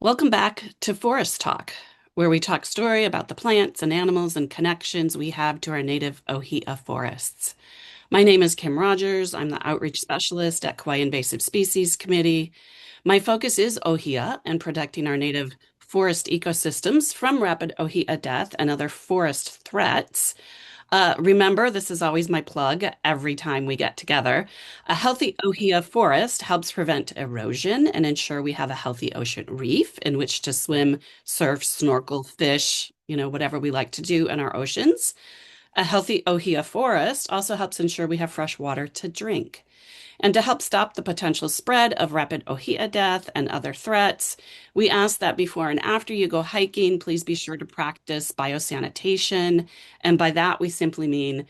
Welcome back to Forest Talk, where we talk story about the plants and animals and connections we have to our native Ohia forests. My name is Kim Rogers. I'm the outreach specialist at Kauai Invasive Species Committee. My focus is Ohia and protecting our native forest ecosystems from rapid Ohia death and other forest threats. Remember, this is always my plug every time we get together. A healthy ohia forest helps prevent erosion and ensure we have a healthy ocean reef in which to swim, surf, snorkel, fish, whatever we like to do in our oceans. A healthy ohia forest also helps ensure we have fresh water to drink. And to help stop the potential spread of rapid ohia death and other threats, we ask that before and after you go hiking, please be sure to practice biosanitation. And by that, we simply mean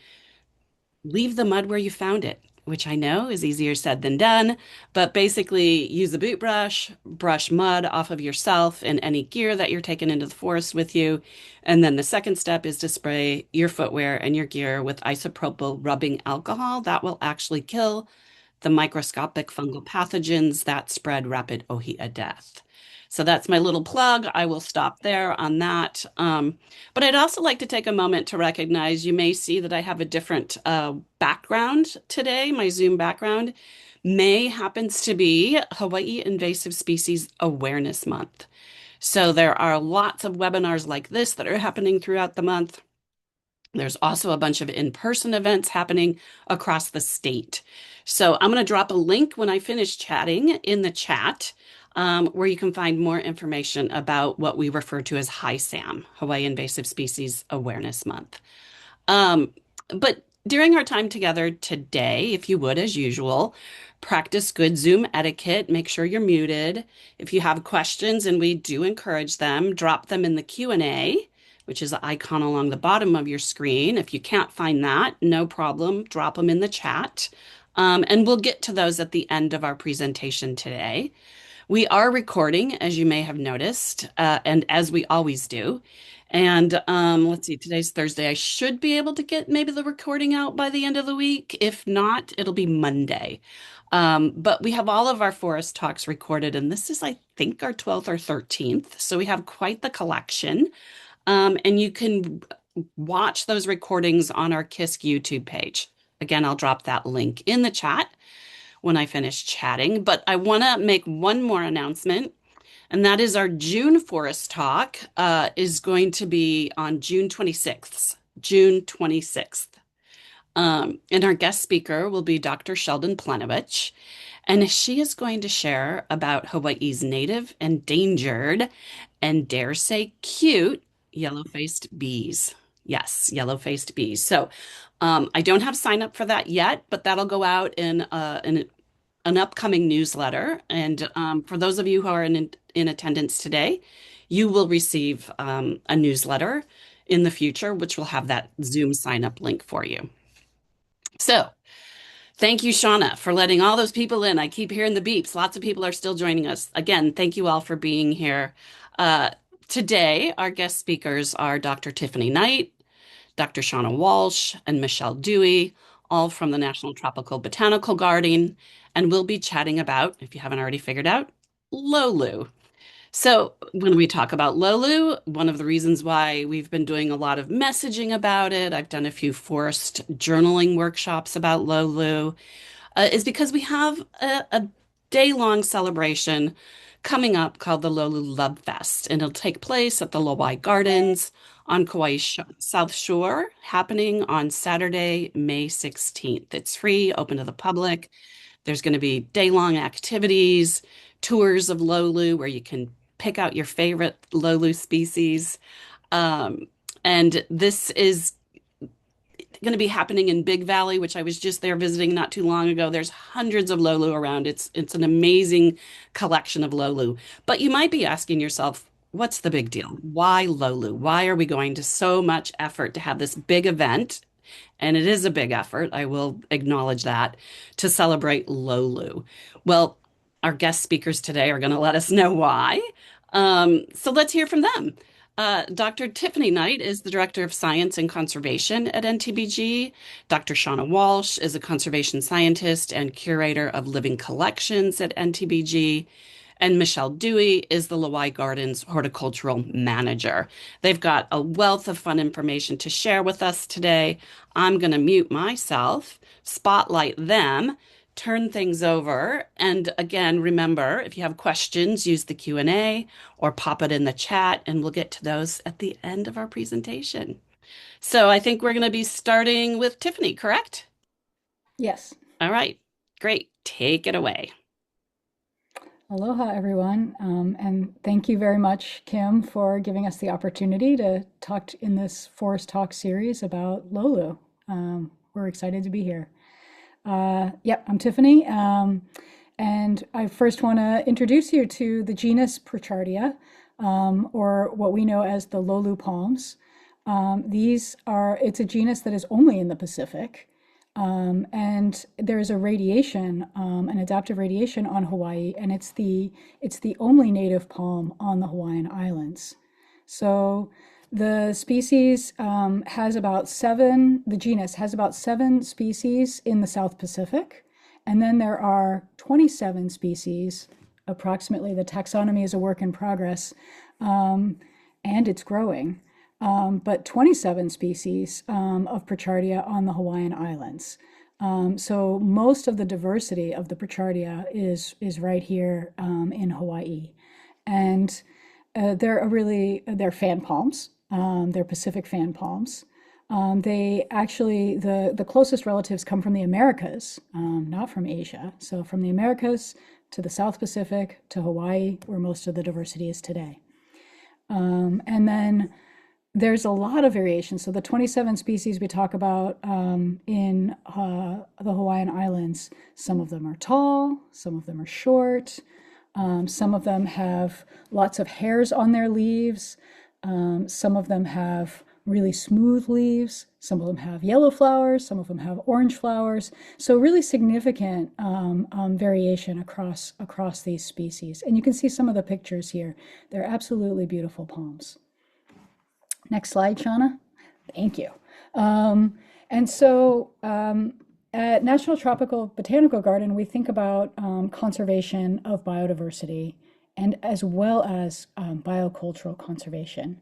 leave the mud where you found it, which I know is easier said than done, but basically use a boot brush, brush mud off of yourself and any gear that you're taking into the forest with you. And then the second step is to spray your footwear and your gear with isopropyl rubbing alcohol. That will actually kill the microscopic fungal pathogens that spread rapid ohia death. So that's my little plug. I will stop there on that. But I'd also like to take a moment to recognize you may see that I have a different background today. My Zoom background. May happens to be Hawaii Invasive Species Awareness Month. So there are lots of webinars like this that are happening throughout the month. There's also a bunch of in-person events happening across the state. So I'm going to drop a link when I finish chatting in the chat, where you can find more information about what we refer to as HISAM, Hawaii Invasive Species Awareness Month. But during our time together today, if you would, as usual, practice good Zoom etiquette. Make sure you're muted. If you have questions, and we do encourage them, drop them in the Q&A, which is the icon along the bottom of your screen. If you can't find that, no problem. Drop them in the chat. And we'll get to those at the end of our presentation today. We are recording, as you may have noticed, and as we always do. And let's see, today's Thursday. I should be able to get maybe the recording out by the end of the week. If not, it'll be Monday. But we have all of our forest talks recorded, and this is, I think, our 12th or 13th. So we have quite the collection. And you can watch those recordings on our KISS YouTube page. Again, I'll drop that link in the chat when I finish chatting. But I want to make one more announcement, and that is our June Forest Talk is going to be on June 26th. June 26th. And our guest speaker will be Dr. Sheldon Plenovich, and she is going to share about Hawaii's native, endangered, and dare say cute yellow-faced bees. Yes, yellow-faced bees. So I don't have sign up for that yet, but that'll go out in an upcoming newsletter. And for those of you who are in attendance today, you will receive a newsletter in the future, which will have that Zoom sign up link for you. So thank you, Shauna, for letting all those people in. I keep hearing the beeps. Lots of people are still joining us. Again, thank you all for being here. Today, our guest speakers are Dr. Tiffany Knight, Dr. Seana Walsh, and Michele Duey, all from the National Tropical Botanical Garden. And we'll be chatting about, if you haven't already figured out, Loulu. So when we talk about Loulu, one of the reasons why we've been doing a lot of messaging about it, I've done a few forest journaling workshops about Loulu, is because we have a day-long celebration coming up called the Loulu Love Fest, and it'll take place at the Lāwaʻi Gardens on Kauai's South Shore, happening on Saturday, May 16th. It's free, open to the public. There's going to be day-long activities, tours of Loulu where you can pick out your favorite Loulu species. And this is going to be happening in Big Valley, which I was just there visiting not too long ago. There's hundreds of Loulu around. It's an amazing collection of Loulu. But you might be asking yourself, what's the big deal? Why Loulu? Why are we going to so much effort to have this big event? And it is a big effort, I will acknowledge that, to celebrate Loulu. Well, our guest speakers today are going to let us know why. So let's hear from them. Dr. Tiffany Knight is the Director of Science and Conservation at NTBG. Dr. Seana Walsh is a conservation scientist and curator of living collections at NTBG. And Michele Duey is the Lāwaʻi Gardens horticultural manager. They've got a wealth of fun information to share with us today. I'm going to mute myself, spotlight them, turn things over. And again, remember, if you have questions, use the Q&A or pop it in the chat, and we'll get to those at the end of our presentation. So I think we're going to be starting with Tiffany, correct? Yes. All right, great. Take it away. Aloha, everyone. And thank you very much, Kim, for giving us the opportunity to talk in this Forest Talk series about Loulu. We're excited to be here. Yep, I'm Tiffany. And I first want to introduce you to the genus Prochardia, or what we know as the Loulu palms. It's a genus that is only in the Pacific. And there's a radiation, an adaptive radiation on Hawaii, and it's the only native palm on the Hawaiian Islands. So the species has about seven, the genus has about 7 species in the South Pacific, and then there are 27 species, approximately. The taxonomy is a work in progress, and it's growing. But 27 species of Prochardia on the Hawaiian Islands. So most of the diversity of the Prochardia is right here in Hawaii. And they're fan palms. They're Pacific fan palms. They actually, the closest relatives come from the Americas, not from Asia. So from the Americas to the South Pacific to Hawaii, where most of the diversity is today. And then there's a lot of variation. So the 27 species we talk about in the Hawaiian Islands, some of them are tall, some of them are short, some of them have lots of hairs on their leaves, some of them have really smooth leaves, some of them have yellow flowers, some of them have orange flowers. So really significant variation across these species. And you can see some of the pictures here. They're absolutely beautiful palms. Next slide, Shauna. Thank you. And so at National Tropical Botanical Garden, we think about conservation of biodiversity and as well as biocultural conservation.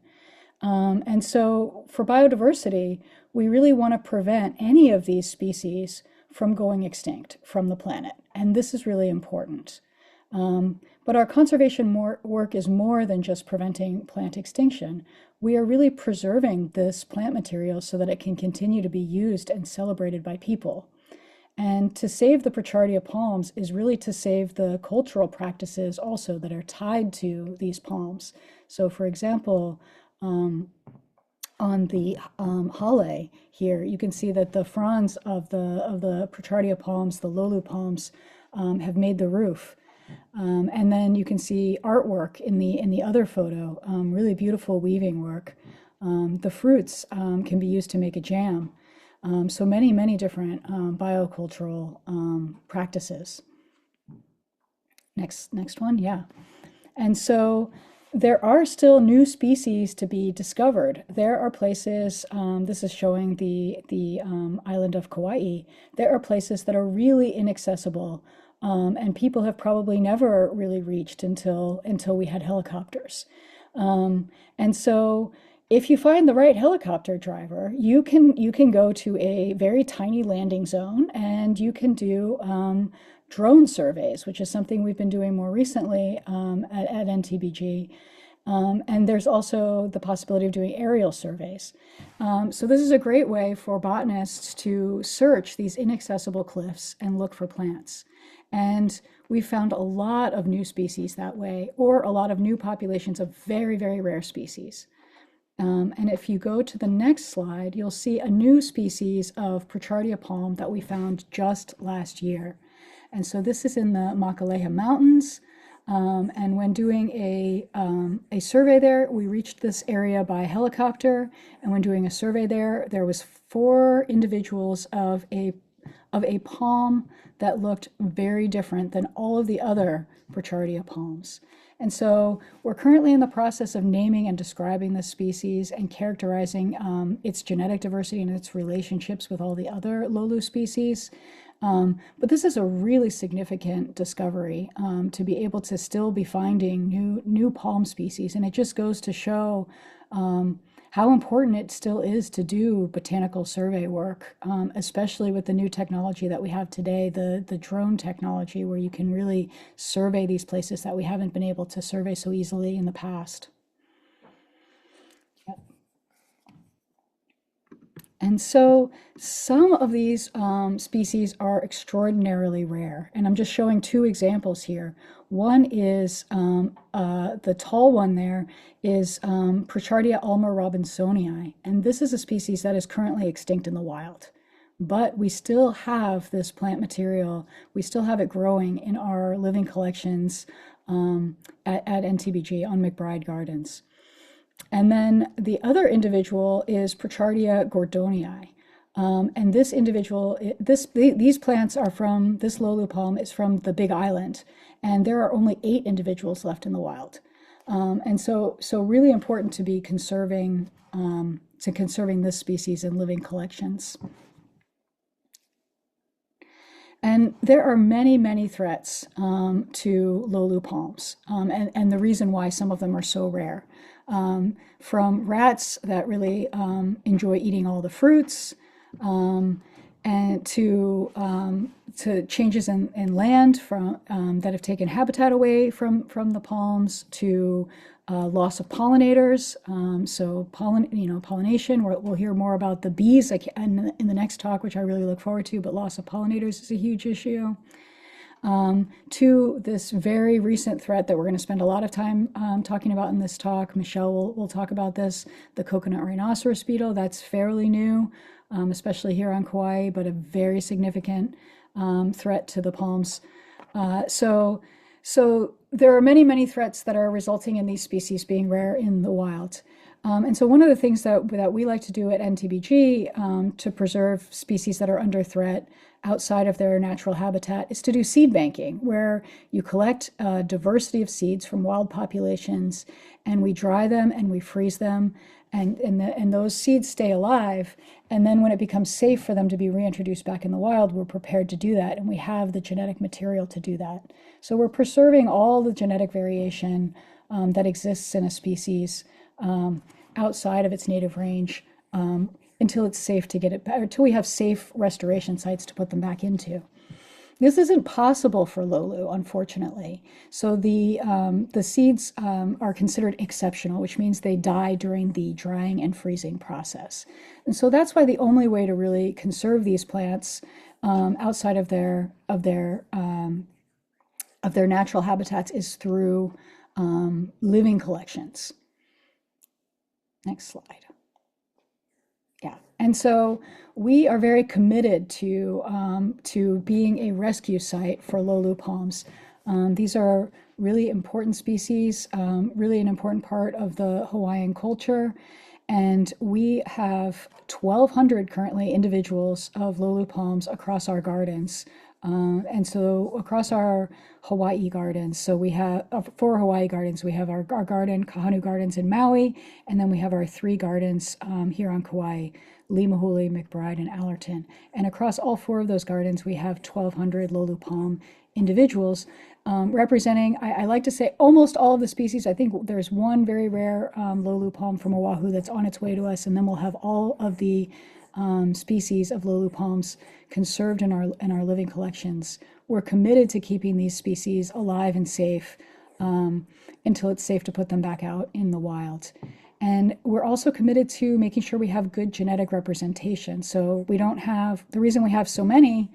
And so for biodiversity, we really want to prevent any of these species from going extinct from the planet. And this is really important. But our conservation work is more than just preventing plant extinction. We are really preserving this plant material so that it can continue to be used and celebrated by people. And to save the Prochardia palms is really to save the cultural practices also that are tied to these palms. So for example, on the hale here, you can see that the fronds of the Prochardia palms, the Loulu palms, have made the roof. And then you can see artwork in the other photo, really beautiful weaving work. The fruits can be used to make a jam. So many different biocultural practices. Next one, yeah. And so there are still new species to be discovered. There are places, this is showing the island of Kauai. There are places that are really inaccessible. And people have probably never really reached until we had helicopters. And so if you find the right helicopter driver, you can go to a very tiny landing zone and you can do drone surveys, which is something we've been doing more recently at NTBG. And there's also the possibility of doing aerial surveys. So this is a great way for botanists to search these inaccessible cliffs and look for plants. And we found a lot of new species that way, or a lot of new populations of very rare species. And if you go to the next slide, you'll see a new species of Prochardia palm that we found just last year. And so this is in the Makaleha Mountains. And when doing a survey there, we reached this area by helicopter. And when doing a survey there was 4 individuals of a palm that looked very different than all of the other Prochardia palms. And so we're currently in the process of naming and describing this species and characterizing its genetic diversity and its relationships with all the other Loulu species. But this is a really significant discovery to be able to still be finding new palm species, and it just goes to show how important it still is to do botanical survey work, especially with the new technology that we have today, the drone technology, where you can really survey these places that we haven't been able to survey so easily in the past. And so some of these species are extraordinarily rare. And I'm just showing two examples here. One is the tall one there is Prochardia ulma robinsonii. And this is a species that is currently extinct in the wild. But we still have this plant material. We still have it growing in our living collections at NTBG on McBride Gardens. And then the other individual is Prochardia gordonii. And this individual, these plants are from, this Loulu palm is from the Big Island, and there are only 8 individuals left in the wild. And so really important to be conserving this species in living collections. And there are many, many threats to Loulu palms, and the reason why some of them are so rare. From rats that really enjoy eating all the fruits, and to changes in land from that have taken habitat away from the palms, to loss of pollinators. So pollination. We'll hear more about the bees in the next talk, which I really look forward to. But loss of pollinators is a huge issue. To this very recent threat that we're going to spend a lot of time talking about in this talk. Michele will talk about this, the coconut rhinoceros beetle. That's fairly new, especially here on Kauai, but a very significant threat to the palms. So there are many, many threats that are resulting in these species being rare in the wild. And so one of the things that we like to do at NTBG to preserve species that are under threat outside of their natural habitat is to do seed banking, where you collect a diversity of seeds from wild populations, and we dry them and we freeze them, and those seeds stay alive. And then when it becomes safe for them to be reintroduced back in the wild, we're prepared to do that, and we have the genetic material to do that. So we're preserving all the genetic variation that exists in a species outside of its native range until it's safe to get it back, or until we have safe restoration sites to put them back into. This isn't possible for Loulu, unfortunately. So the seeds are considered exceptional, which means they die during the drying and freezing process. And so that's why the only way to really conserve these plants outside of their natural habitats is through living collections. Next slide. Yeah, and so we are very committed to being a rescue site for Loulu palms. These are really important species, really an important part of the Hawaiian culture, and we have 1,200 currently individuals of Loulu palms across our gardens. And so across our Hawaii gardens, so we have 4 Hawaii gardens. We have our garden, Kahanu Gardens in Maui, and then we have our 3 gardens here on Kauai, Limahuli, McBride, and Allerton. And across all 4 of those gardens, we have 1,200 Loulu palm individuals representing, I like to say, almost all of the species. I think there's one very rare Loulu palm from Oahu that's on its way to us, and then we'll have all of the species of Loulu palms conserved in our living collections. We're committed to keeping these species alive and safe until it's safe to put them back out in the wild. And we're also committed to making sure we have good genetic representation. So we don't have, the reason we have so many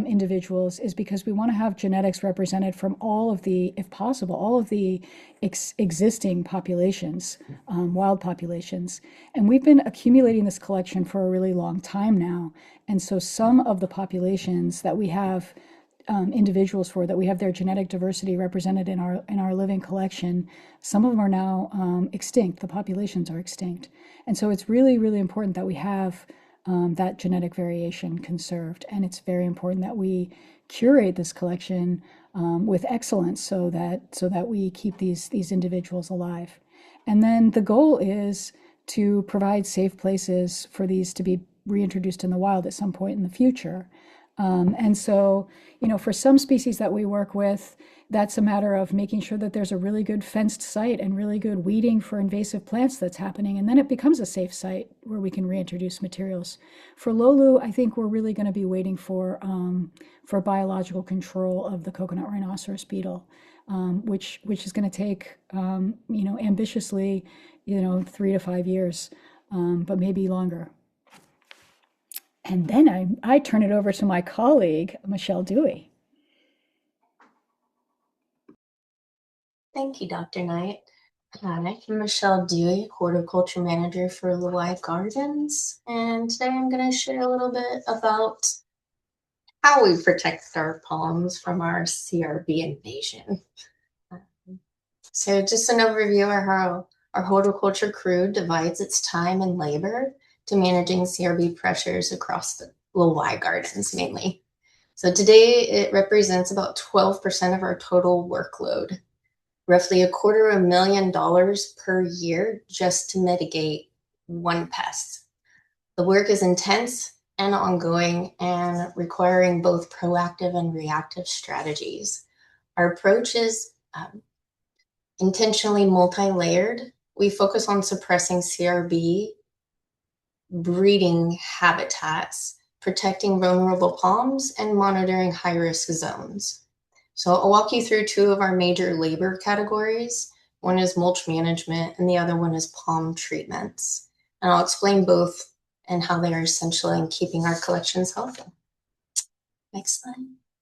individuals is because we want to have genetics represented from all of the, if possible, all of the existing populations, wild populations. And we've been accumulating this collection for a really long time now. And so some of the populations that we have individuals for, that we have their genetic diversity represented in our living collection, some of them are now extinct. The populations are extinct. And so it's really, really important that we have that genetic variation conserved. And it's very important that we curate this collection with excellence so that we keep these individuals alive. And then the goal is to provide safe places for these to be reintroduced in the wild at some point in the future. And so, for some species that we work with, that's a matter of making sure that there's a really good fenced site and really good weeding for invasive plants that's happening. And then it becomes a safe site where we can reintroduce materials. For Loulu, I think we're really going to be waiting for biological control of the coconut rhinoceros beetle, which is going to take, ambitiously, 3 to 5 years, but maybe longer. And then I turn it over to my colleague, Michele Duey. Thank you, Dr. Knight. Hi, I'm Michele Duey, Horticulture Manager for Lāwaʻi Gardens, and today I'm going to share a little bit about how we protect our palms from our CRB invasion. So just an overview of how our horticulture crew divides its time and labor to managing CRB pressures across the Lāwaʻi Gardens mainly. So today it represents about 12% of our total workload, roughly $250,000 per year just to mitigate one pest. The work is intense and ongoing and requiring both proactive and reactive strategies. Our approach is intentionally multi-layered. We focus on suppressing CRB breeding habitats, protecting vulnerable palms, and monitoring high-risk zones. So I'll walk you through two of our major labor categories. One is mulch management and the other one is palm treatments. And I'll explain both and how they are essential in keeping our collections healthy. Next slide.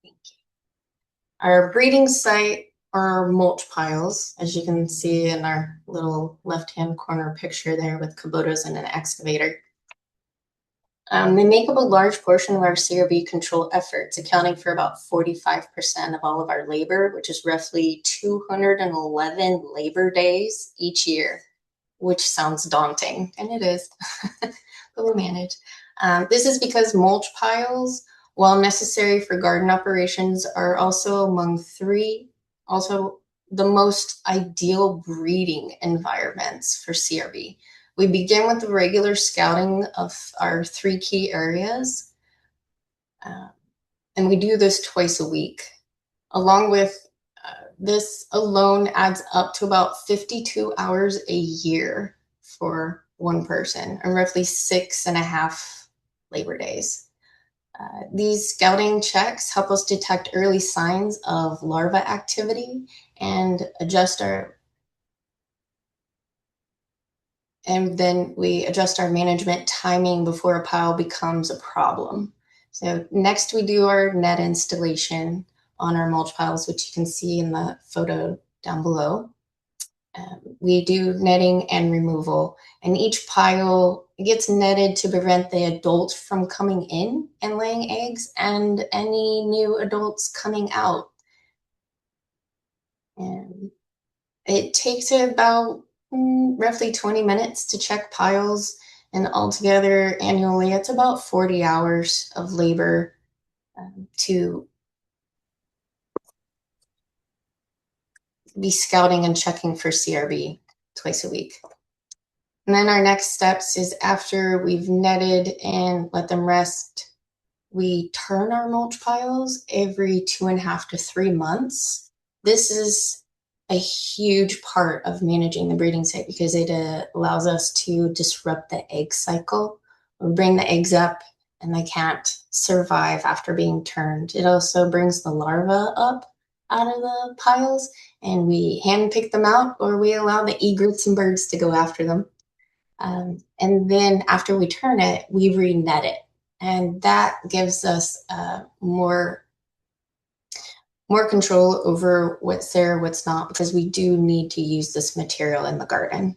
Thank you. Our breeding site are mulch piles, as you can see in our little left-hand corner picture there with Kubotas and an excavator. They make up a large portion of our CRB control efforts, accounting for about 45% of all of our labor, which is roughly 211 labor days each year, which sounds daunting, and it is, but we manage. This is because mulch piles, while necessary for garden operations, are also the most ideal breeding environments for CRB. We begin with the regular scouting of our 3 key areas, and we do this twice a week. Along with this alone adds up to about 52 hours a year for one person, and roughly 6.5 labor days. These scouting checks help us detect early signs of larva activity and then we adjust our management timing before a pile becomes a problem. So next we do our net installation on our mulch piles, which you can see in the photo down below. We do netting and removal, and each pile gets netted to prevent the adult from coming in and laying eggs and any new adults coming out. And it takes about roughly 20 minutes to check piles, and altogether annually it's about 40 hours of labor to be scouting and checking for CRB twice a week. And then our next steps is after we've netted and let them rest, we turn our mulch piles every 2.5 to 3 months. This is a huge part of managing the breeding site because it allows us to disrupt the egg cycle. We bring the eggs up and they can't survive after being turned. It also brings the larvae up out of the piles, and we hand pick them out, or we allow the egrets and birds to go after them. And then after we turn it, we re-net it. And that gives us more control over what's there, what's not, because we do need to use this material in the garden.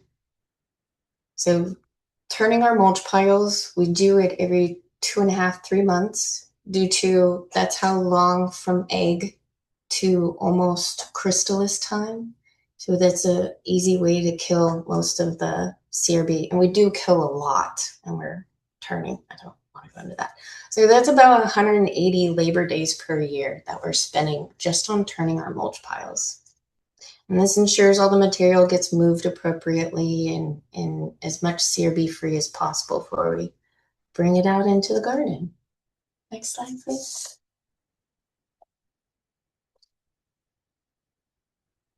So turning our mulch piles, we do it every 2.5, 3 months due to that's how long from egg to almost chrysalis time. So that's an easy way to kill most of the CRB. And we do kill a lot and we're turning. I don't want to go into that. So that's about 180 labor days per year that we're spending just on turning our mulch piles. And this ensures all the material gets moved appropriately and as much CRB free as possible before we bring it out into the garden. Next slide, please.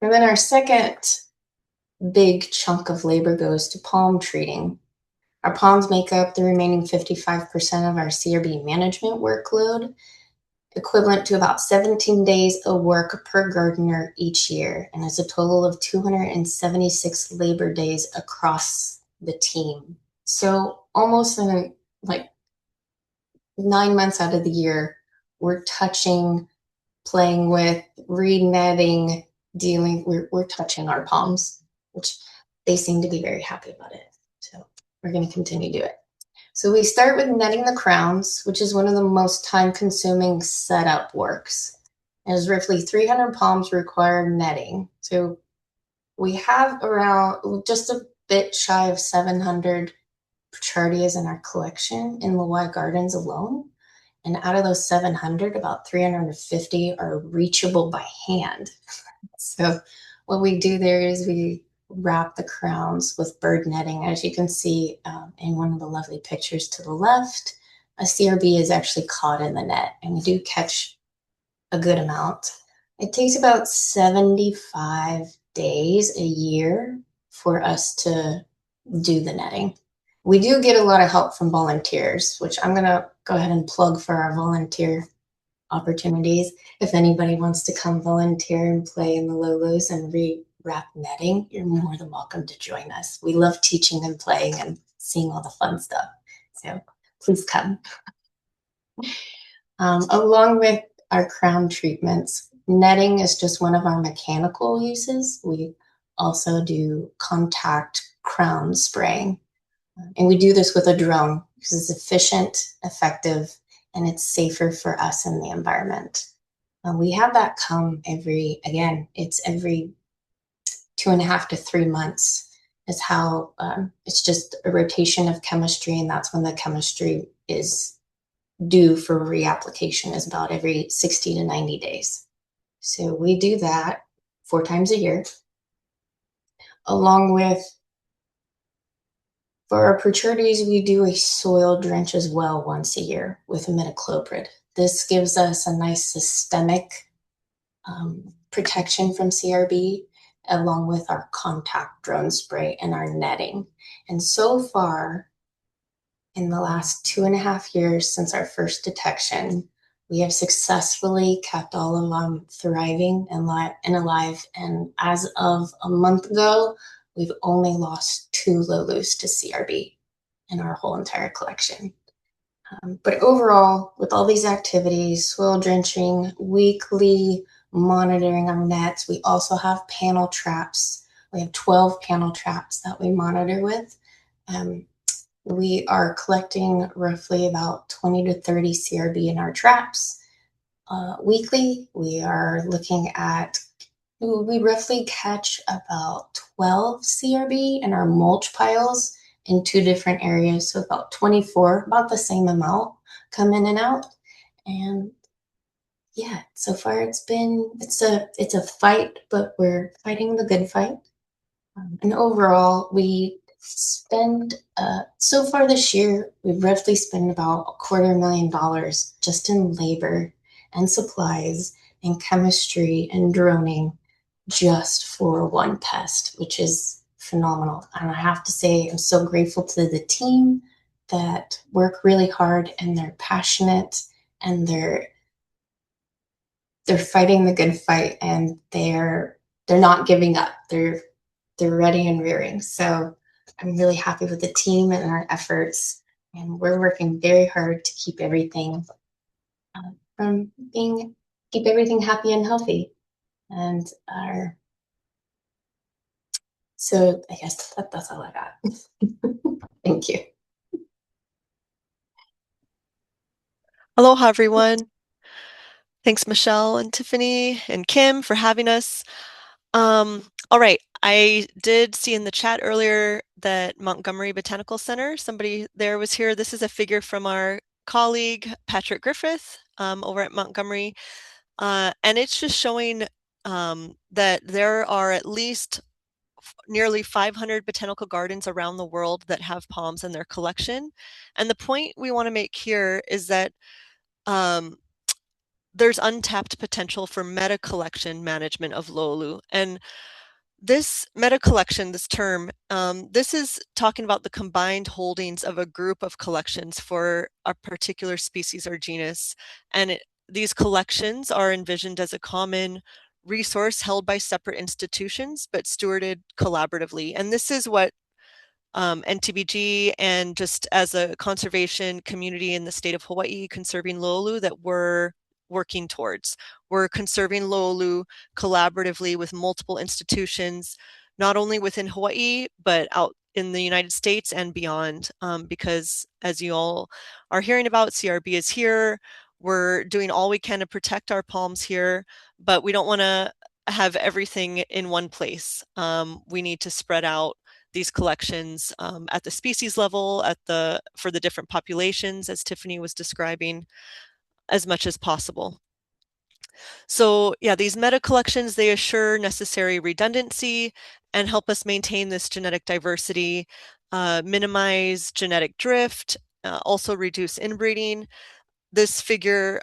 And then our second big chunk of labor goes to palm treating. Our palms make up the remaining 55% of our CRB management workload, equivalent to about 17 days of work per gardener each year, and it's a total of 276 labor days across the team. So almost in like 9 months out of the year, we're touching, playing with, re-netting, dealing, we're touching our palms, which they seem to be very happy about it. So we're going to continue to do it. So we start with netting the crowns, which is one of the most time-consuming setup works. As roughly 300 palms require netting. So we have around just a bit shy of 700 Pichardias in our collection in Lāwaʻi Gardens alone. And out of those 700, about 350 are reachable by hand. So what we do there is we wrap the crowns with bird netting. As you can see in one of the lovely pictures to the left, a CRB is actually caught in the net, and we do catch a good amount. It takes about 75 days a year for us to do the netting. We do get a lot of help from volunteers, which I'm going to go ahead and plug for our volunteer opportunities. If anybody wants to come volunteer and play in the Loulus and re-wrap netting, you're more than welcome to join us. We love teaching and playing and seeing all the fun stuff. So please come. Along with our crown treatments, netting is just one of our mechanical uses. We also do contact crown spraying. And we do this with a drone because it's efficient, effective, and it's safer for us and the environment. We have that come it's every 2.5 to 3 months is how it's just a rotation of chemistry, and that's when the chemistry is due for reapplication, is about every 60 to 90 days. So we do that 4 times a year, along with, for our Purchurdies, we do a soil drench as well once a year with imidacloprid. This gives us a nice systemic protection from CRB, along with our contact drone spray and our netting. And so far, in the last 2.5 years since our first detection, we have successfully kept all of them thriving and alive. And as of a month ago, we've only lost 2 Loulus to CRB in our whole entire collection. But overall, with all these activities, soil drenching, weekly monitoring our nets, we also have panel traps. We have 12 panel traps that we monitor with. We are collecting roughly about 20 to 30 CRB in our traps. Weekly, we are looking at, we roughly catch about 12 CRB in our mulch piles in 2 different areas. So about 24, about the same amount come in and out. And yeah, so far it's a fight, but we're fighting the good fight. And overall, we spend, so far this year, we've roughly spent about $250,000 just in labor and supplies and chemistry and droning just for one pest, which is phenomenal. And I have to say, I'm so grateful to the team that work really hard, and they're passionate, and they're fighting the good fight, and they're not giving up. They're ready and rearing. So I'm really happy with the team and our efforts, and we're working very hard to keep everything keep everything happy and healthy. And so I guess that's all I got. Thank you. Aloha, everyone. Thanks, Michelle and Tiffany and Kim, for having us. All right, I did see in the chat earlier that Montgomery Botanical Center, somebody there was here. This is a figure from our colleague, Patrick Griffith, over at Montgomery. And it's just showing that there are at least nearly 500 botanical gardens around the world that have palms in their collection. And the point we want to make here is that there's untapped potential for meta collection management of Loulu. And this meta collection, this term, this is talking about the combined holdings of a group of collections for a particular species or genus. And these collections are envisioned as a common resource held by separate institutions, but stewarded collaboratively. And this is what NTBG and just as a conservation community in the state of Hawaii conserving Loulu that we're working towards. We're conserving Loulu collaboratively with multiple institutions, not only within Hawaii, but out in the United States and beyond, because as you all are hearing about, CRB is here. We're doing all we can to protect our palms here, but we don't want to have everything in one place. We need to spread out these collections at the species level, for the different populations, as Tiffany was describing, as much as possible. So yeah, these meta collections, they assure necessary redundancy and help us maintain this genetic diversity, minimize genetic drift, also reduce inbreeding. This figure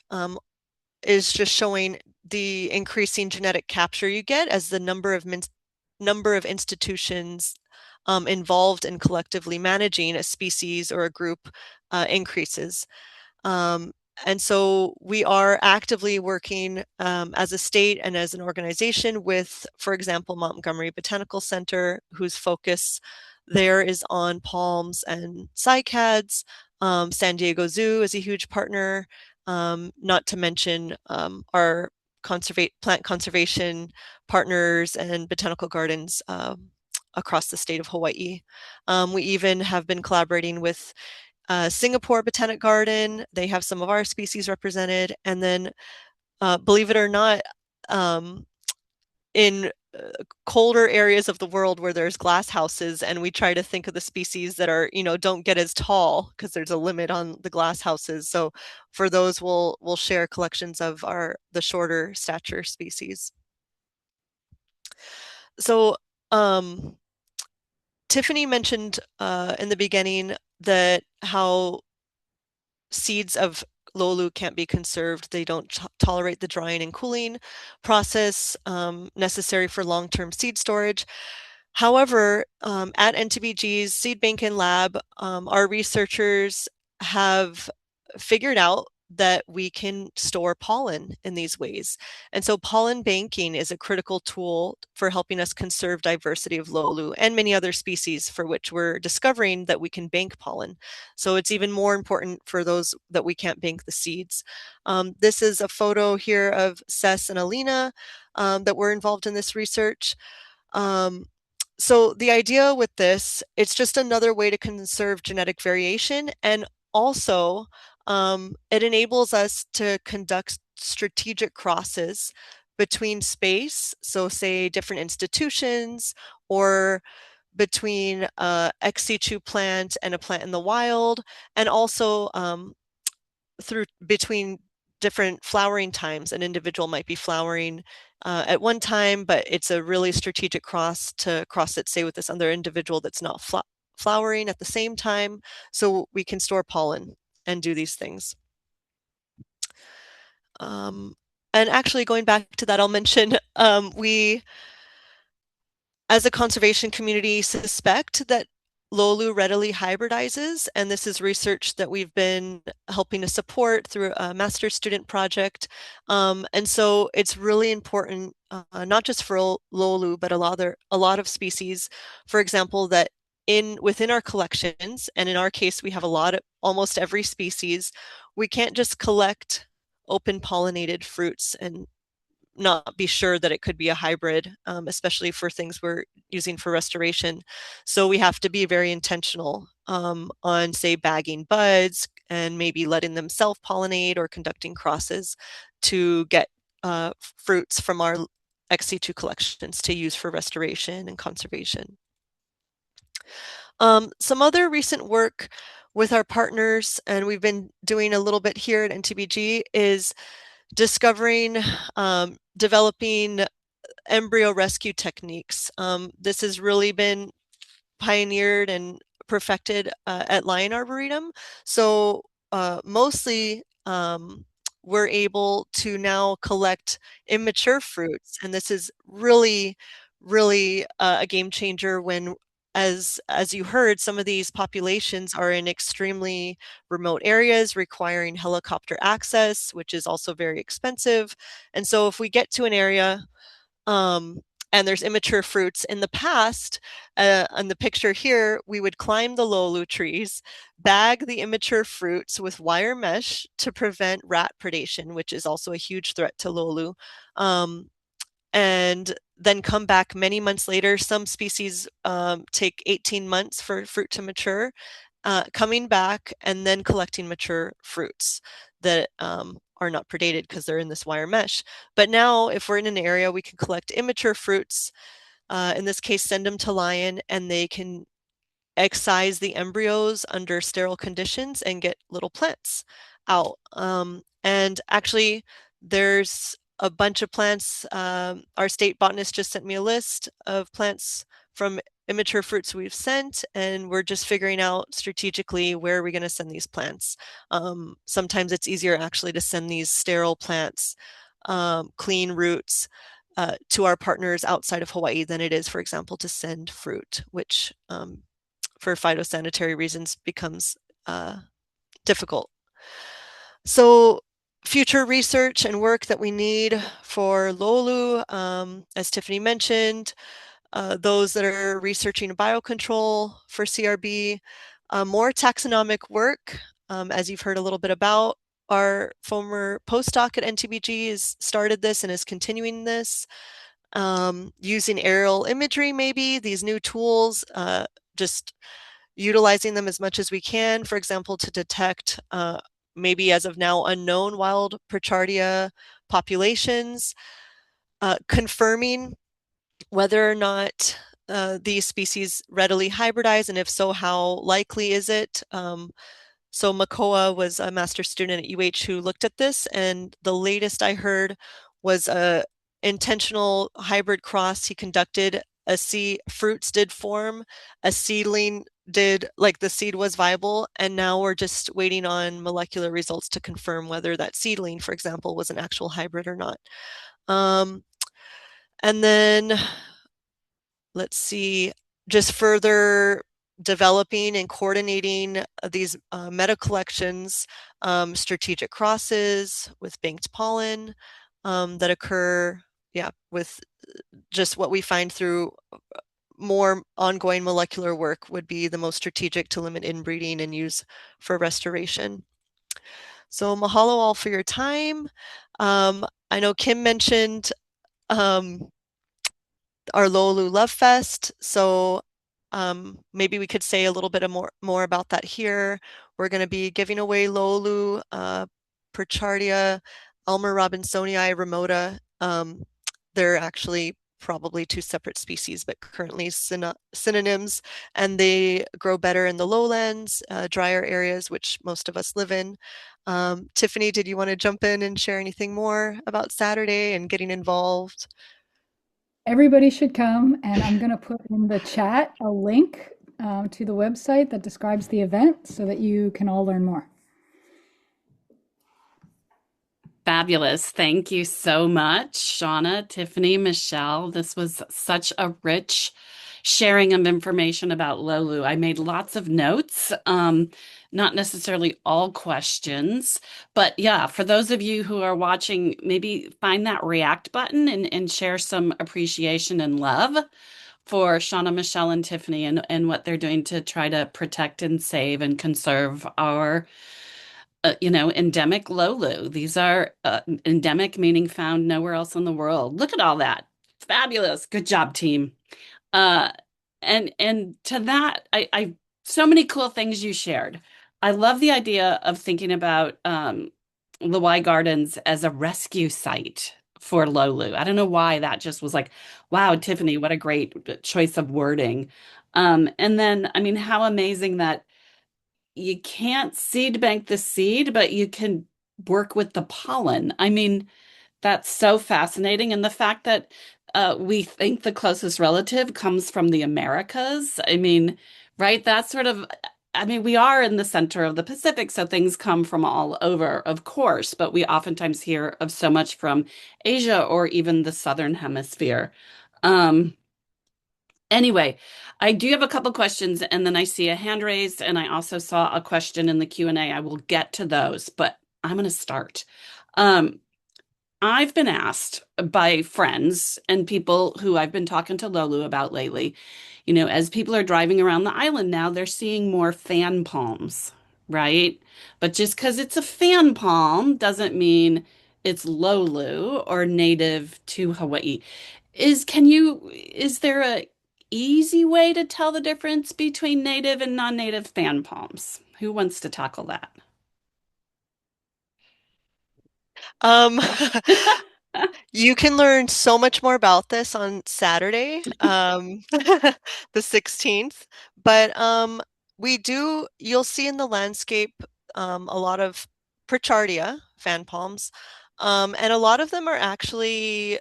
is just showing the increasing genetic capture you get as the number of institutions involved in collectively managing a species or a group increases. And so we are actively working as a state and as an organization with, for example, Montgomery Botanical Center, whose focus there is on palms and cycads. San Diego Zoo is a huge partner, not to mention our plant conservation partners and botanical gardens across the state of Hawaii. We even have been collaborating with Singapore Botanic Garden. They have some of our species represented. And then, believe it or not, in colder areas of the world where there's glass houses, and we try to think of the species that are, don't get as tall because there's a limit on the glass houses. So for those, we'll share collections of the shorter stature species. So Tiffany mentioned in the beginning that how seeds of Loulu can't be conserved. They don't tolerate the drying and cooling process necessary for long-term seed storage. However, at NTBG's Seed Bank and Lab, our researchers have figured out that we can store pollen in these ways. And so pollen banking is a critical tool for helping us conserve diversity of Loulu and many other species for which we're discovering that we can bank pollen. So it's even more important for those that we can't bank the seeds. This is a photo here of Sess and Alina that were involved in this research. So the idea with this, it's just another way to conserve genetic variation, and also it enables us to conduct strategic crosses between space, so say different institutions, or between ex situ plant and a plant in the wild, and also between different flowering times. An individual might be flowering at one time, but it's a really strategic cross to cross it, say, with this other individual that's not flowering at the same time, so we can store pollen and do these things. And actually, going back to that, I'll mention we, as a conservation community, suspect that Loulu readily hybridizes, and this is research that we've been helping to support through a master's student project. And so it's really important, not just for Loulu, but a lot of species, for example, that within our collections, and in our case, we have almost every species, we can't just collect open pollinated fruits and not be sure that it could be a hybrid, especially for things we're using for restoration. So we have to be very intentional on, say, bagging buds and maybe letting them self-pollinate or conducting crosses to get fruits from our ex situ collections to use for restoration and conservation. Some other recent work with our partners, and we've been doing a little bit here at NTBG, is discovering, developing embryo rescue techniques. This has really been pioneered and perfected at Lion Arboretum. So mostly we're able to now collect immature fruits. And this is really, really a game changer when, as you heard, some of these populations are in extremely remote areas requiring helicopter access, which is also very expensive. And so if we get to an area um, and there's immature fruits. In the past, on the picture here, we would climb the Loulu trees, bag the immature fruits with wire mesh to prevent rat predation, which is also a huge threat to Loulu. And then come back many months later. Some species take 18 months for fruit to mature, coming back and then collecting mature fruits that are not predated because they're in this wire mesh. But now, if we're in an area, we can collect immature fruits, in this case, send them to Lion, and they can excise the embryos under sterile conditions and get little plants out. And actually, there's a bunch of plants. Our state botanist just sent me a list of plants from immature fruits we've sent, and we're just figuring out strategically where are we going to send these plants. Sometimes it's easier actually to send these sterile plants, clean roots, to our partners outside of Hawaii than it is, for example, to send fruit, which for phytosanitary reasons becomes difficult. So future research and work that we need for Loulu, as Tiffany mentioned, those that are researching biocontrol for CRB, more taxonomic work, as you've heard a little bit about. Our former postdoc at NTBG has started this and is continuing this, using aerial imagery, maybe these new tools, just utilizing them as much as we can, for example, to detect maybe as of now unknown wild Prochardia populations, confirming whether or not these species readily hybridize, and if so, how likely is it? So Makoa was a master student at UH who looked at this, and the latest I heard was a intentional hybrid cross he conducted. Fruits did form, a seedling did, like the seed was viable, and now we're just waiting on molecular results to confirm whether that seedling, for example, was an actual hybrid or not. And then let's see, just further developing and coordinating these meta collections, strategic crosses with banked pollen that occur, yeah, with just what we find through more ongoing molecular work would be the most strategic to limit inbreeding and use for restoration. So mahalo all for your time. I know Kim mentioned our Loulu Love Fest. So maybe we could say a little bit more about that here. We're going to be giving away Loulu, Prochardia, Ulmer robinsonii remota. They're actually probably two separate species, but currently synonyms, and they grow better in the lowlands, drier areas, which most of us live in. Tiffany, did you want to jump in and share anything more about Saturday and getting involved? Everybody should come, and I'm going to put in the chat a link to the website that describes the event so that you can all learn more. Fabulous. Thank you so much, Shauna, Tiffany, Michelle. This was such a rich sharing of information about Loulu. I made lots of notes, not necessarily all questions, but yeah, for those of you who are watching, maybe find that react button and share some appreciation and love for Shauna, Michelle, and Tiffany and what they're doing to try to protect and save and conserve our endemic Loulu. These are endemic, meaning found nowhere else in the world. Look at all that. Fabulous. Good job, team. Uh, and to that, I so many cool things you shared. I love the idea of thinking about Lāwaʻi Gardens as a rescue site for Loulu. I don't know why that just was like, wow, Tiffany, what a great choice of wording. And then, I mean, how amazing that you can't seed bank the seed, but you can work with the pollen. I mean, that's so fascinating. And the fact that we think the closest relative comes from the Americas. I mean, right? That's sort of, I mean, we are in the center of the Pacific, so things come from all over, of course, but we oftentimes hear of so much from Asia or even the Southern Hemisphere. Um, anyway, I do have a couple questions, and then I see a hand raised, and I also saw a question in the Q&A. I will get to those, but I'm going to start. Um, I've been asked by friends and people who I've been talking to Loulu about lately, as people are driving around the island now, they're seeing more fan palms, right? But just because it's a fan palm doesn't mean it's Loulu or native to Hawaii. Is there a easy way to tell the difference between native and non-native fan palms? Who wants to tackle that? Um, you can learn so much more about this on Saturday, the 16th. But you'll see in the landscape a lot of Pritchardia fan palms, and a lot of them are actually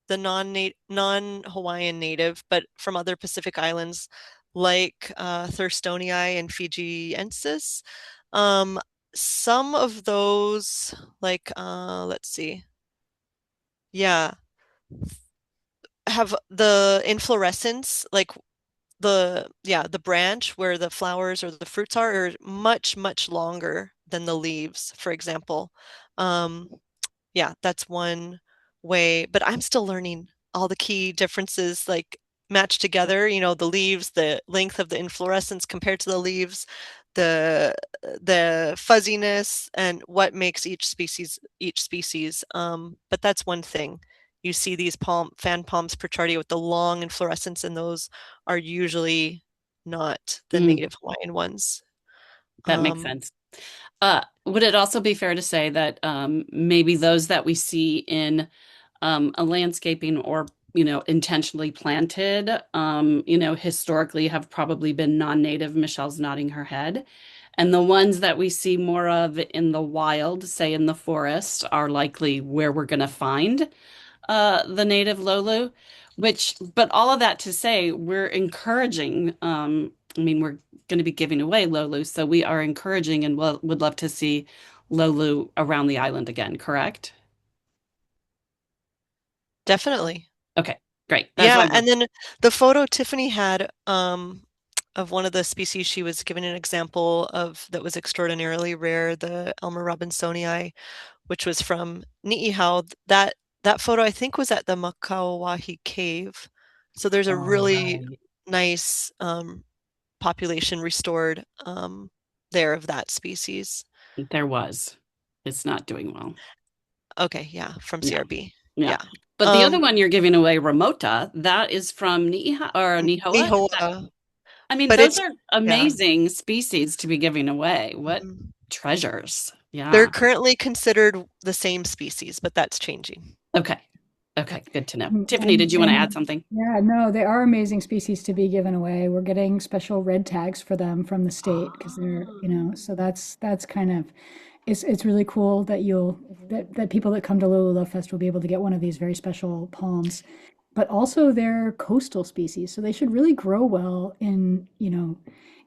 the non-Hawaiian native, but from other Pacific islands like Thurstonii and Fijiensis. Um, some of those, like let's see, yeah, have the inflorescence, like the branch where the flowers or the fruits are much, much longer than the leaves, for example. Um, yeah, that's one way, but I'm still learning all the key differences, like match together, the leaves, the length of the inflorescence compared to the leaves, the the fuzziness and what makes each species. But that's one thing. You see these fan palms Pritchardia with the long inflorescence, and those are usually not the Mm, native Hawaiian ones. that makes Um, sense. Would it also be fair to say that maybe those that we see in a landscaping or intentionally planted, historically have probably been non-native? Michelle's nodding her head. And the ones that we see more of in the wild, say in the forest, are likely where we're going to find the native Loulu, but all of that to say, we're encouraging, I mean, we're going to be giving away Loulu, so we are encouraging and would love to see Loulu around the island again, correct? Definitely. Okay, great. That's why Yeah, we're, and then the photo Tiffany had of one of the species she was given an example of that was extraordinarily rare, the Elmer robinsonii, which was from Ni'ihau. That photo I think was at the Makauwahi Cave. So there's a all really right. nice population restored there of that species. There was. It's not doing well. Okay, yeah, from Yeah, CRB. yeah. Yeah. But the other Um, one you're giving away, Ramota, that is from Ni'iha or Nihoa. Nihoa, I mean, but those it's are yeah. amazing species to be giving away. What Mhm. treasures. They're Yeah. currently considered the same species, but that's changing. Okay. Okay. Good to know. And, Tiffany, and did you want to add and something? yeah, no, they are amazing species to be given away. We're getting special red tags for them from the state because they're, so that's kind of it's really cool that that people that come to Lola Love Fest will be able to get one of these very special palms. But also they're coastal species, so they should really grow well in,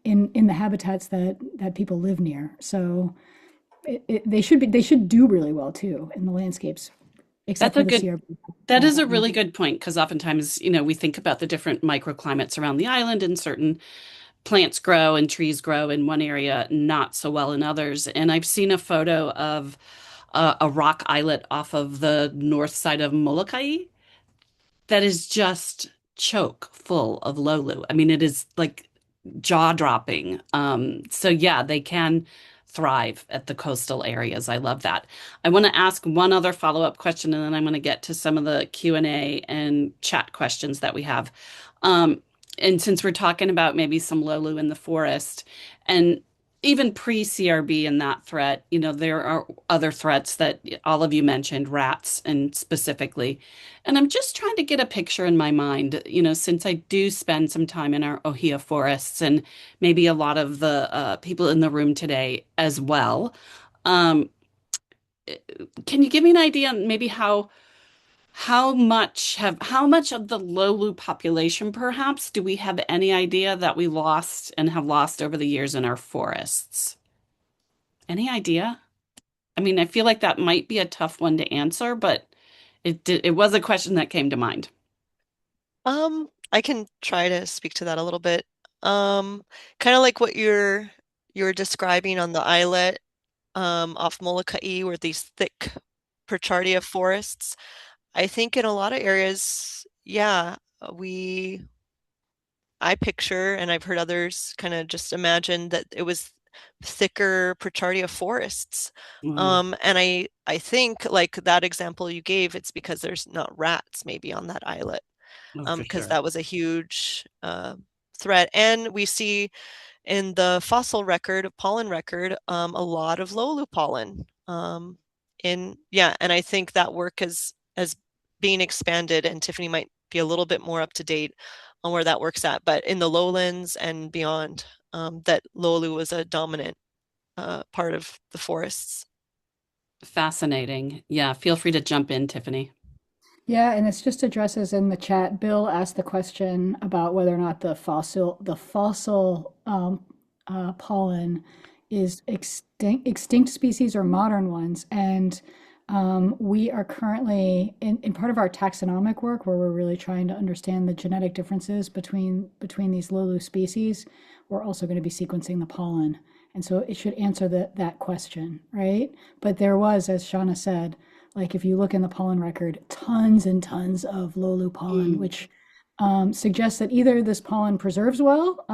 in the habitats that people live near. So they should do really well too in the landscapes, except That's for a the good, CRB. that Yeah, is a yeah. really good point because oftentimes, we think about the different microclimates around the island and certain plants grow and trees grow in one area, not so well in others. And I've seen a photo of a rock islet off of the north side of Molokai that is just choke full of Loulu. I mean, it is like jaw-dropping. So yeah, they can thrive at the coastal areas. I love that. I want to ask one other follow-up question, and then I'm going to get to some of the Q&A and chat questions that we have. Um, and since we're talking about maybe some Loulu in the forest, and even pre-CRB and that threat, there are other threats that all of you mentioned, rats and specifically. And I'm just trying to get a picture in my mind, since I do spend some time in our Ohia forests and maybe a lot of the people in the room today as well. Um, can you give me an idea on maybe how much of the Loulu population perhaps do we have any idea that we lost and have lost over the years in our forests? Any idea? I mean, I feel like that might be a tough one to answer, but it was a question that came to mind. I can try to speak to that a little bit. Kind of like what you're describing on the islet off Molokai, where these thick Perchardia forests. I think in a lot of areas, yeah, we I picture, and I've heard others kind of just imagine that it was thicker Perchardia forests. Mm, And I think like that example you gave, it's because there's not rats maybe on that islet, oh, for because sure. that was a huge threat. And we see in the fossil record, pollen record, a lot of Loulu pollen. And I think that work is being expanded, and Tiffany might be a little bit more up to date on where that works at. But in the lowlands and beyond, that Loulu was a dominant part of the forests. Fascinating. Yeah, feel free to jump in, Tiffany. Yeah, and it's just addresses in the chat. Bill asked the question about whether or not the fossil pollen is extinct species or modern ones. And we are currently in part of our taxonomic work where we're really trying to understand the genetic differences between these Loulu species. We're also going to be sequencing the pollen. And so it should answer that question, right? But there was, as Shauna said, like if you look in the pollen record, tons and tons of Loulu pollen, Mm. which suggests that either this pollen preserves well,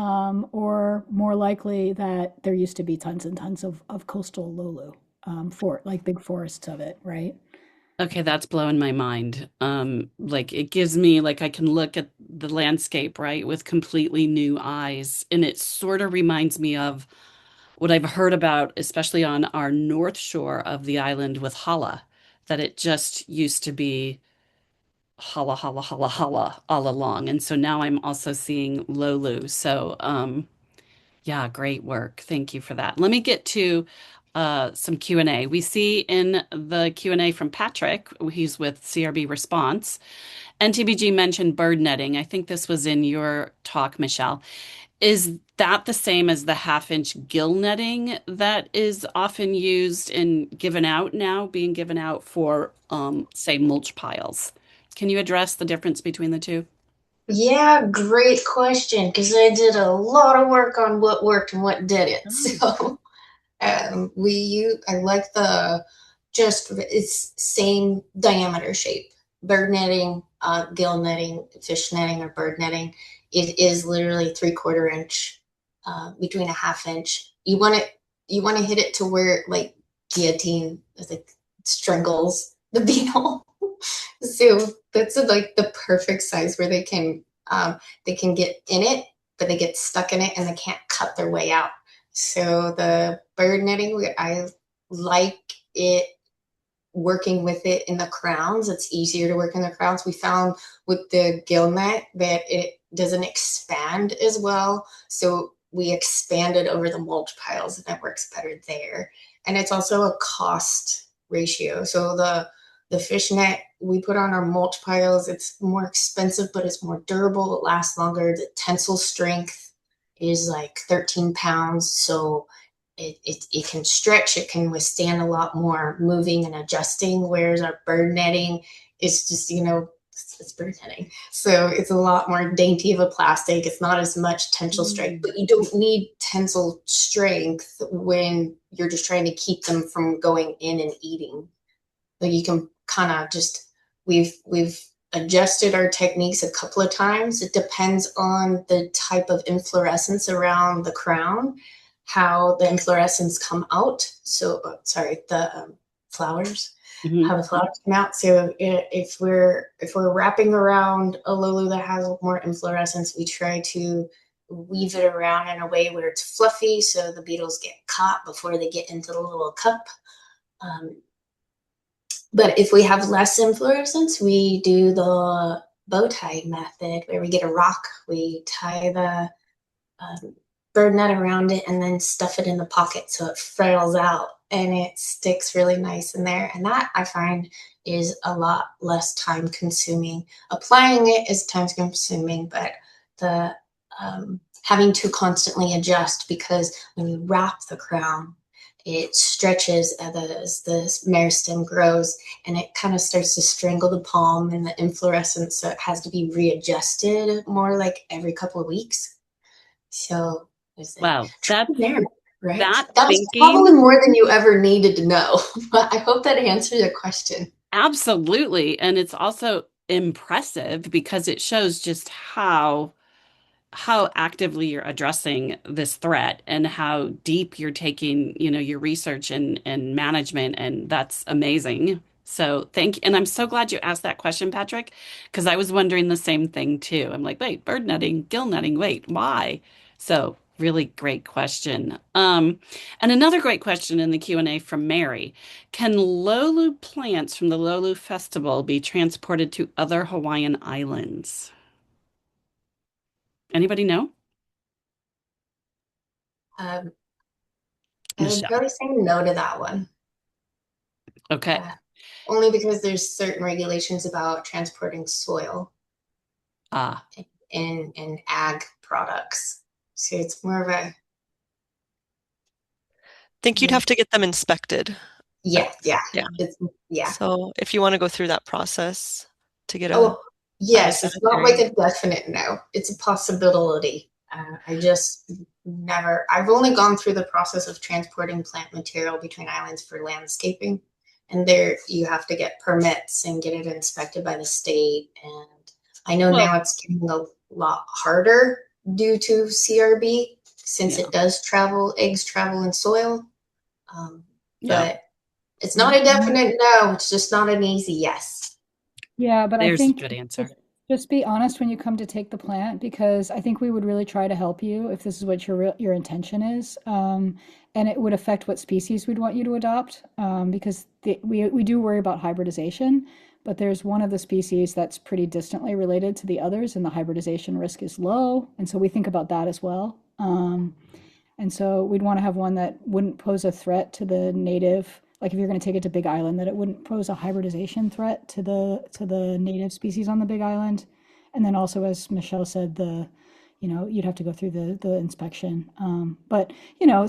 or more likely that there used to be tons and tons of coastal Loulu, for like big forests of it, right? Okay, that's blowing my mind. Like it gives me like I can look at the landscape, right, with completely new eyes. And it sort of reminds me of what I've heard about, especially on our north shore of the island with Hala, that it just used to be Hala, Hala, Hala, Hala all along. And so now I'm also seeing Loulu. So, yeah, great work. Thank you for that. Let me get to some Q&A. We see in the Q&A from Patrick, he's with CRB Response, NTBG mentioned bird netting. I think this was in your talk, Michelle. Is that the same as the half-inch gill netting that is often used and given out now, being given out for, say, mulch piles? Can you address the difference between the two? Yeah, great question. Because I did a lot of work on what worked and what didn't. Oh. So I like the just it's same diameter shape. Bird netting, gill netting, fish netting, or bird netting. It is literally 3/4 inch, between a half inch. You want to hit it to where it, like guillotine, like strangles the beetle. So that's like the perfect size where they can get in it, but they get stuck in it and they can't cut their way out. So the bird netting, I like it working with it in the crowns. It's easier to work in the crowns. We found with the gill net that it doesn't expand as well. So we expanded over the mulch piles and it works better there. And it's also a cost ratio. So the fish net we put on our mulch piles, it's more expensive, but it's more durable. It lasts longer. The tensile strength is like 13 pounds. So it can stretch, it can withstand a lot more moving and adjusting, whereas our bird netting is just, it's bird netting. So it's a lot more dainty of a plastic. It's not as much tensile strength, Mm. but you don't need tensile strength when you're just trying to keep them from going in and eating. Like you can kind of just, we've adjusted our techniques a couple of times. It depends on the type of inflorescence around the crown, how the inflorescence come out. So, sorry, the flowers, how Mhm. the flowers come out. So if we're wrapping around a Loulu that has more inflorescence, we try to weave it around in a way where it's fluffy, so the beetles get caught before they get into the little cup. Um, but if we have less inflorescence, we do the bow tie method where we get a rock, we tie the bird net around it, and then stuff it in the pocket so it frails out. and it sticks really nice in there. And that I find is a lot less time consuming. Applying it is time consuming, but the having to constantly adjust, because when you wrap the crown, it stretches as the meristem grows, and it kind of starts to strangle the palm and the inflorescence, so it has to be readjusted more like every couple of weeks. So there's a Wow, trial and error, right? that That was thinking. probably more than you ever needed to know, but I hope that answered your question. Absolutely. And it's also impressive because it shows just how actively you're addressing this threat and how deep you're taking, your research and management, and that's amazing. So thank you. And I'm so glad you asked that question, Patrick, because I was wondering the same thing too. I'm like, wait, bird netting, gill netting, wait, why? So really great question. And another great question in the Q&A from Mary. Can Loulu plants from the Loulu Festival be transported to other Hawaiian islands? Anybody know? Um, I would Michelle. probably say no to that one. Okay. Uh, Only because there's certain regulations about transporting soil Ah, in ag products. So it's more of a, Think you'd yeah, have to get them inspected. yeah, yeah. Yeah. It's, yeah. So if you want to go through that process to get a Oh, yes, it's not like biosanitary. a definite no. It's a possibility. I just never, I've only gone through the process of transporting plant material between islands for landscaping. And there you have to get permits and get it inspected by the state. And I know well, now it's getting a lot harder due to CRB, since yeah, it does travel, eggs travel in soil. yeah. But it's not Yeah. a definite no, it's just not an easy yes. Yeah, but I There's a think good answer. just be honest when you come to take the plant, because I think we would really try to help you if this is what your intention is. And it would affect what species we'd want you to adopt, because we do worry about hybridization, but there's one of the species that's pretty distantly related to the others, and the hybridization risk is low. And so we think about that as well. And so we'd want to have one that wouldn't pose a threat to the native, like if you're going to take it to Big Island, that it wouldn't pose a hybridization threat to the native species on the Big Island. And then also, as Michelle said, you'd have to go through the inspection. But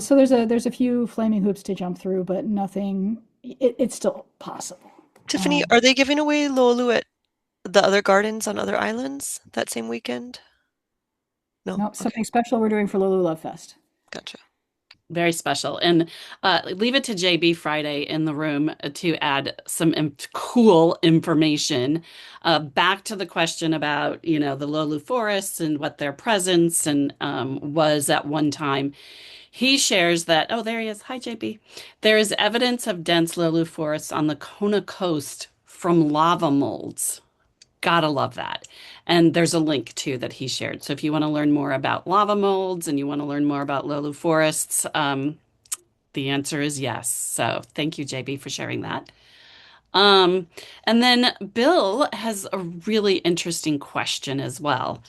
so there's a few flaming hoops to jump through, but nothing. It's still possible. Tiffany, Um, are they giving away Loulu at the other gardens on other islands that same weekend? No? no, Okay, something special we're doing for Lulu Love Fest. gotcha. Very special. And leave it to JB Friday in the room to add some cool information. Back to the question about, the Loolu forests and what their presence and was at one time. He shares that, oh, there he is. Hi, JB. There is evidence of dense Loolu forests on the Kona coast from lava molds. Gotta love that. And there's a link too that he shared. So if you want to learn more about lava molds and you want to learn more about Loelu forests, the answer is yes. So thank you, JB, for sharing that. Um, and then Bill has a really interesting question as well.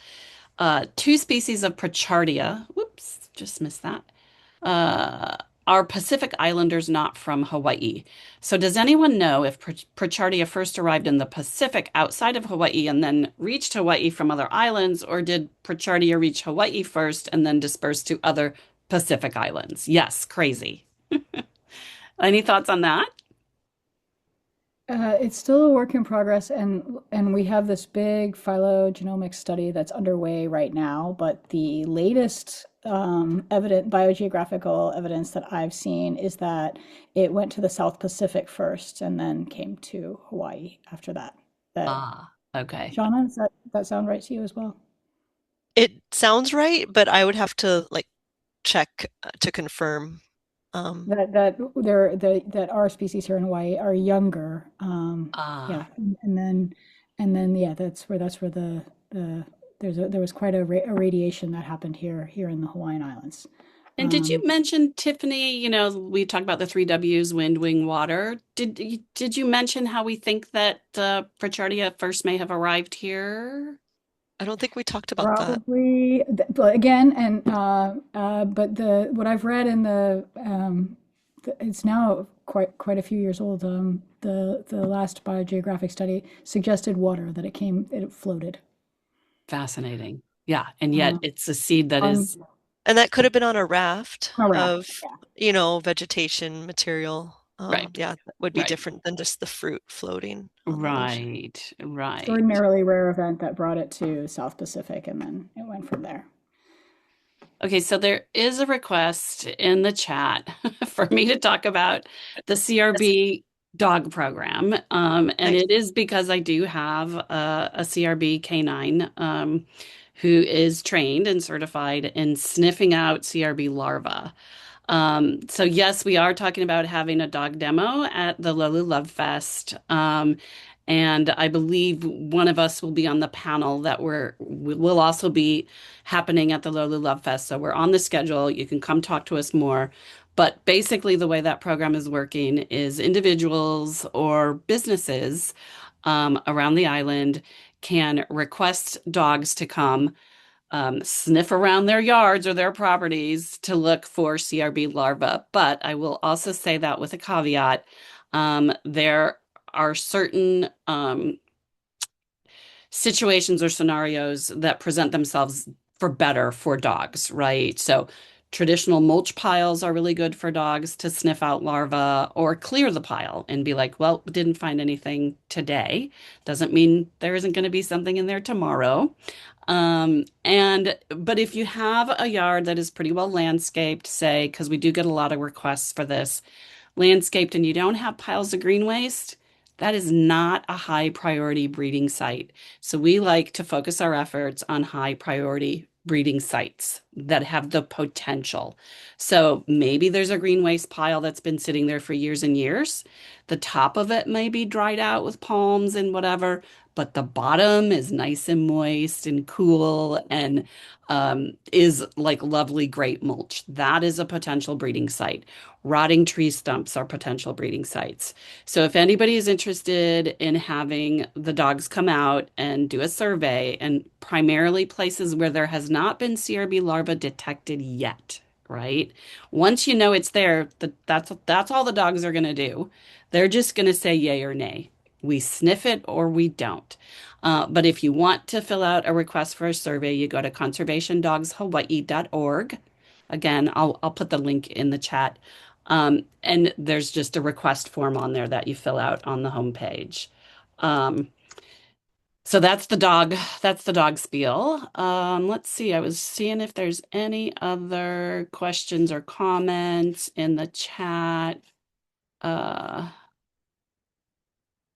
Two species of Prochardia, whoops, just missed that, uh, are Pacific Islanders not from Hawaii. So, does anyone know if Prochardia first arrived in the Pacific outside of Hawaii and then reached Hawaii from other islands, or did Prochardia reach Hawaii first and then disperse to other Pacific islands? Yes, crazy. Any thoughts on that? It's still a work in progress, and we have this big phylogenomic study that's underway right now. But the latest biogeographical evidence that I've seen is that it went to the South Pacific first, and then came to Hawaii after that. That Ah, okay. Shauna, does that sound right to you as well? It sounds right, but I would have to like check to confirm. Um, That our species here in Hawaii are younger. Yeah, Ah. and then yeah, that's where the there was quite a radiation that happened here in the Hawaiian Islands. And did you Um, mention, Tiffany, we talked about the three W's, wind, wing, water. Did you mention how we think that Prochardia first may have arrived here? I don't think we talked about that. Probably, but again, and but the what I've read in the it's now quite a few years old. The last biogeographic study suggested water, that it floated. Fascinating. Yeah. And yet Uh, it's a seed that on is And that could have been on a raft a raft. of, Yeah. vegetation material. right. Yeah, that would be Right. different than just the fruit floating on the ocean. Right. Right. Extraordinarily rare event that brought it to South Pacific, and then it went from there. Okay, so there is a request in the chat for me to talk about the Yes. CRB dog program. And Nice. it is because I do have a CRB canine who is trained and certified in sniffing out CRB larvae. So yes, we are talking about having a dog demo at the Loulu Love Fest. And I believe one of us will be on the panel that will also be happening at the Loulu Love Fest. So we're on the schedule. You can come talk to us more. But basically, the way that program is working is individuals or businesses around the island can request dogs to come sniff around their yards or their properties to look for CRB larvae. But I will also say that with a caveat, there are certain situations or scenarios that present themselves for better for dogs, right? So traditional mulch piles are really good for dogs to sniff out larvae or clear the pile and be like, well, didn't find anything today. Doesn't mean there isn't going to be something in there tomorrow. But if you have a yard that is pretty well landscaped, say, because we do get a lot of requests for this, landscaped and you don't have piles of green waste, that is not a high priority breeding site. So we like to focus our efforts on high priority breeding sites that have the potential. So maybe there's a green waste pile that's been sitting there for years and years. The top of it may be dried out with palms and whatever, but the bottom is nice and moist and cool and is like lovely great mulch. That is a potential breeding site. Rotting tree stumps are potential breeding sites. So if anybody is interested in having the dogs come out and do a survey, and primarily places where there has not been CRB larva detected yet, right? Once you know it's there, that's all the dogs are going to do. They're just going to say yay or nay. We sniff it or we don't. But if you want to fill out a request for a survey, you go to conservationdogshawaii.org. Again, I'll put the link in the chat. And there's just a request form on there that you fill out on the homepage. Um, so that's the dog spiel. Let's see. I was seeing if there's any other questions or comments in the chat.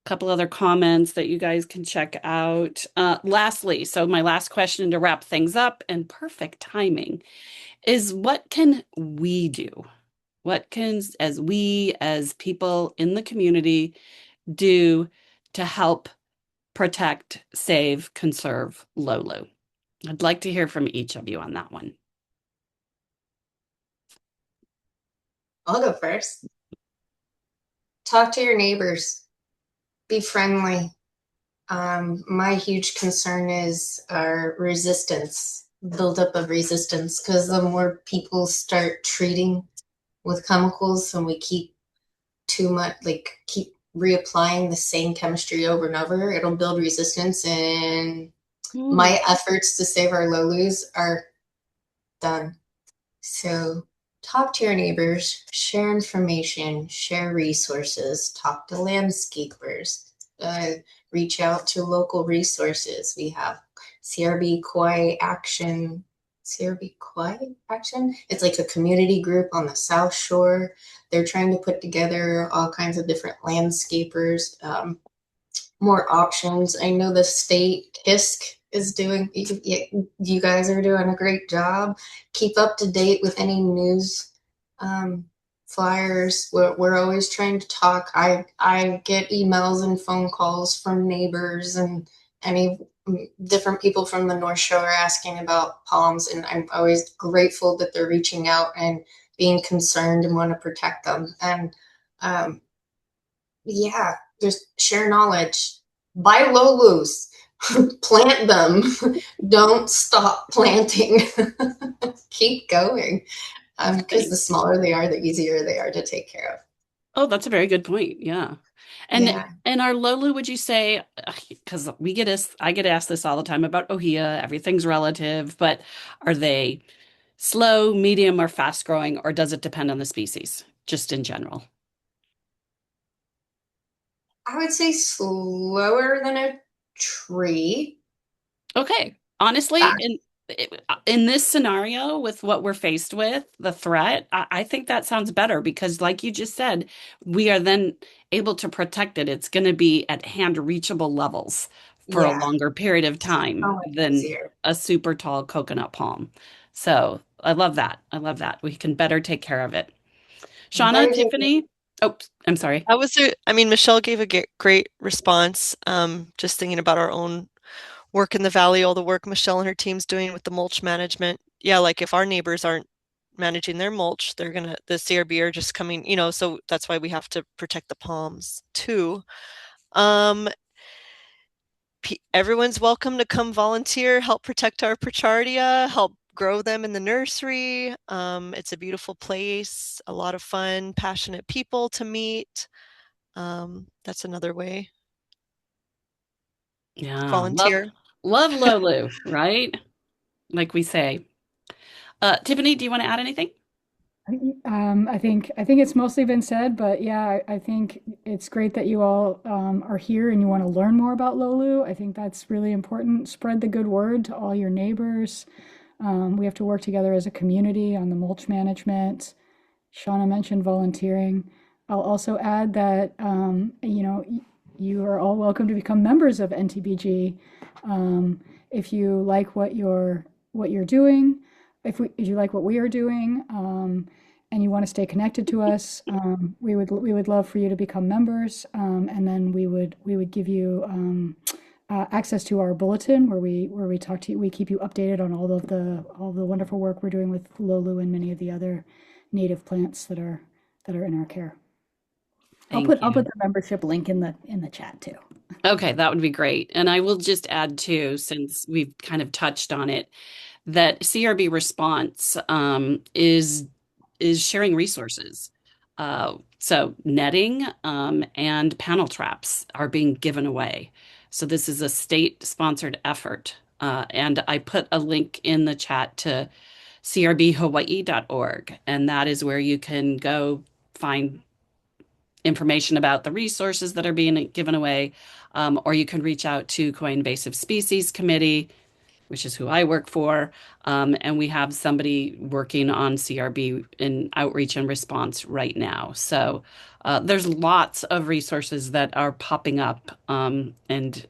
Couple other comments that you guys can check out. Lastly, so my last question to wrap things up, and perfect timing, is what can we do? What can, as people in the community, do to help protect, save, conserve Loulu? I'd like to hear from each of you on that one. I'll go first. Talk to your neighbors. Be friendly. My huge concern is our resistance, buildup of resistance, because the more people start treating with chemicals and we keep too much, like keep reapplying the same chemistry over and over, it'll build resistance. And my efforts to save our Lolus are done. So talk to your neighbors, share information, share resources, talk to landscapers, reach out to local resources. We have CRB Kauai Action. CRB Kauai Action? It's like a community group on the South Shore. They're trying to put together all kinds of different landscapers, more options. I know the state HISC is doing, you guys are doing a great job. Keep up to date with any news flyers. We're always trying to talk. I get emails and phone calls from neighbors and any different people from the North Shore asking about palms, and I'm always grateful that they're reaching out and being concerned and want to protect them. And yeah, just share knowledge. Buy Lolus. Plant them. Don't stop planting. Keep going. Because Okay. the smaller they are, the easier they are to take care of. Oh, that's a very good point. Yeah. And Yeah. and our Loulu, would you say, because I get asked this all the time about ohia, everything's relative, but are they slow, medium, or fast growing, or does it depend on the species, just in general? I would say slower than a tree. Okay. Honestly, Fast. in this scenario with what we're faced with, the threat, I think that sounds better because like you just said, we are then able to protect it. It's going to be at hand reachable levels for a Yeah. longer period of So time much than easier. a super tall coconut palm. So I love that. I love that. We can better take care of it. Shauna, Better take Tiffany. Oh, I'm sorry. I mean, Michelle gave a great response. Just thinking about our own work in the valley, all the work Michelle and her team's doing with the mulch management. Yeah, like if our neighbors aren't managing their mulch, the CRB are just coming, so that's why we have to protect the palms too. Um, Everyone's welcome to come volunteer, help protect our Pichardia, help grow them in the nursery. It's a beautiful place, a lot of fun, passionate people to meet. That's another way. Yeah, Volunteer. love Lolu, right? Like we say. Tiffany, do you want to add anything? I think it's mostly been said, but yeah, I think it's great that you all are here and you want to learn more about Lolu. I think that's really important. Spread the good word to all your neighbors. We have to work together as a community on the mulch management. Shauna mentioned volunteering. I'll also add that you are all welcome to become members of NTBG if you like what you're doing. If you like what we are doing, and you want to stay connected to us, we would love for you to become members, and then we would give you access to our bulletin where we talk to you. We keep you updated on all the wonderful work we're doing with Lolu and many of the other native plants that are in our care. I'll Thank put I'll you. put the membership link in the chat too. Okay, that would be great. And I will just add too, since we've kind of touched on it, that CRB response is sharing resources. So netting and panel traps are being given away. So this is a state-sponsored effort. And I put a link in the chat to crbhawaii.org, and that is where you can go find information about the resources that are being given away, or you can reach out to Koi Invasive Species Committee, which is who I work for, and we have somebody working on CRB in outreach and response right now. So there's lots of resources that are popping up, and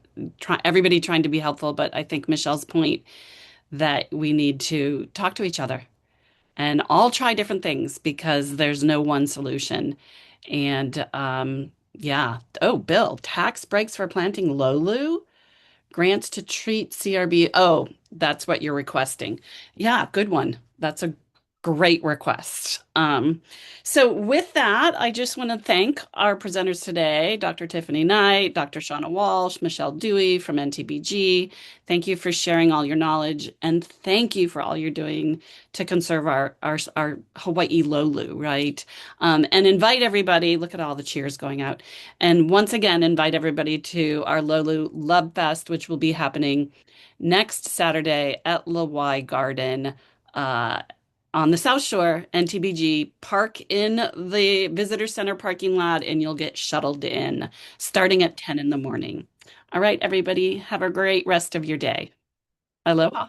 everybody trying to be helpful. But I think Michelle's point that we need to talk to each other and all try different things because there's no one solution. And yeah. Oh, Bill, tax breaks for planting Lolu, grants to treat CRB. Oh, that's what you're requesting. Yeah, good one. That's a great request. So with that, I just want to thank our presenters today, Dr. Tiffany Knight, Dr. Seana Walsh, Michele Duey from NTBG. Thank you for sharing all your knowledge, and thank you for all you're doing to conserve our Hawaii Lolu, right? And invite everybody, look at all the cheers going out. And once again, invite everybody to our Lolu Love Fest, which will be happening next Saturday at Lāwaʻi Garden. Uh, on the South Shore, NTBG, park in the visitor center parking lot and you'll get shuttled in starting at 10 in the morning. All right, everybody, have a great rest of your day. Aloha.